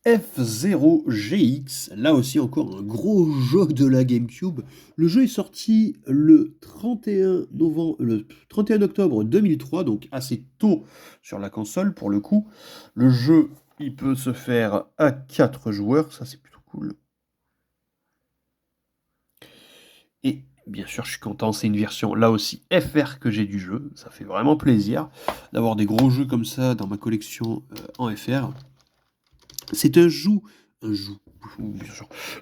F0GX, là aussi encore un gros jeu de la GameCube. Le jeu est sorti le 31 le 31 octobre 2003, donc assez tôt sur la console pour le coup. Le jeu, il peut se faire à 4 joueurs, ça c'est plutôt cool. Et bien sûr, je suis content, c'est une version là aussi FR que j'ai du jeu. Ça fait vraiment plaisir d'avoir des gros jeux comme ça dans ma collection en FR. C'est bien sûr,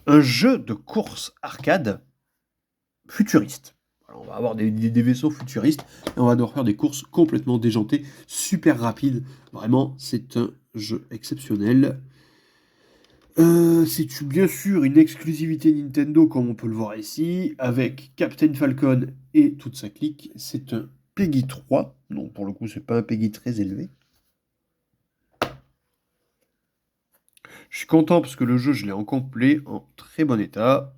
un jeu de course arcade futuriste. Alors, on va avoir des vaisseaux futuristes et on va devoir faire des courses complètement déjantées, super rapides. Vraiment, c'est un jeu exceptionnel. C'est bien sûr une exclusivité Nintendo, comme on peut le voir ici, avec Captain Falcon et toute sa clique. C'est un Peggy 3, donc pour le coup, c'est pas un Peggy très élevé. Je suis content parce que le jeu, je l'ai en complet, en très bon état.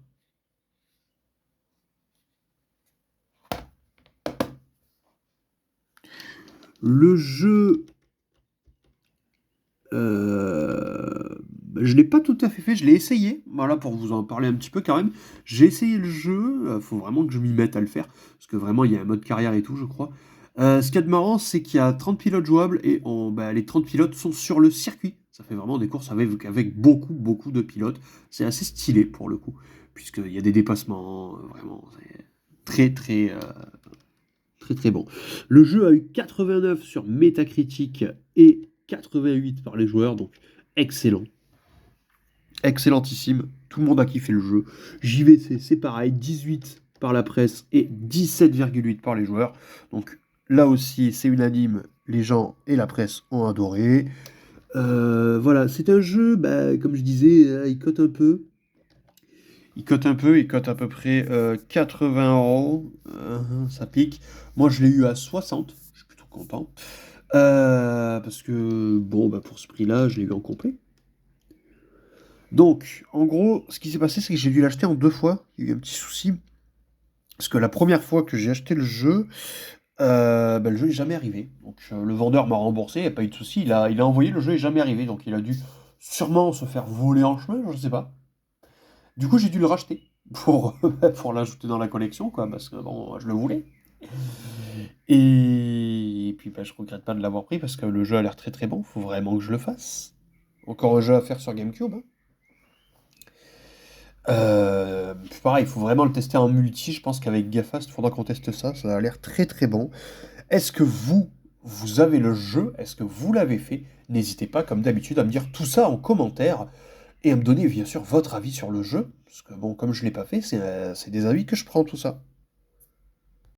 Le jeu, je l'ai pas tout à fait fait, je l'ai essayé, voilà, pour vous en parler un petit peu quand même. J'ai essayé le jeu, faut vraiment que je m'y mette à le faire, parce que vraiment, il y a un mode carrière et tout, je crois. Ce qu'il y a de marrant, c'est qu'il y a 30 pilotes jouables et les 30 pilotes sont sur le circuit. Ça fait vraiment des courses avec beaucoup, beaucoup de pilotes. C'est assez stylé pour le coup, puisqu'il y a des dépassements, vraiment, c'est très, très, très très bon. Le jeu a eu 89 sur Metacritic et 88 par les joueurs, donc excellent. Excellentissime. Tout le monde a kiffé le jeu. JVC, c'est pareil, 18 par la presse et 17,8 par les joueurs. Donc là aussi, c'est unanime. Les gens et la presse ont adoré. Voilà, c'est un jeu, comme je disais, il cote un peu. Il cote à peu près 80 euros. Ça pique. Moi, je l'ai eu à 60. Je suis plutôt content. Parce que, bon, pour ce prix-là, je l'ai eu en complet. Donc, en gros, ce qui s'est passé, c'est que j'ai dû l'acheter en deux fois. Il y a eu un petit souci. Parce que la première fois que j'ai acheté le jeu, le jeu n'est jamais arrivé. Donc, le vendeur m'a remboursé, il n'y a pas eu de souci. Il a envoyé, le jeu n'est jamais arrivé. Donc, il a dû sûrement se faire voler en chemin, je ne sais pas. Du coup, j'ai dû le racheter pour, pour l'ajouter dans la collection, quoi, parce que bon, je le voulais. Et puis, je regrette pas de l'avoir pris parce que le jeu a l'air très très bon. Faut vraiment que je le fasse. Encore un jeu à faire sur GameCube, hein. Puis pareil, il faut vraiment le tester en multi. Je pense qu'avec GaFast, il faudra qu'on teste ça. Ça a l'air très très bon. Est-ce que vous avez le jeu? Est-ce que vous l'avez fait? N'hésitez pas, comme d'habitude, à me dire tout ça en commentaire et à me donner bien sûr votre avis sur le jeu. Parce que bon, comme je ne l'ai pas fait, c'est des avis que je prends tout ça.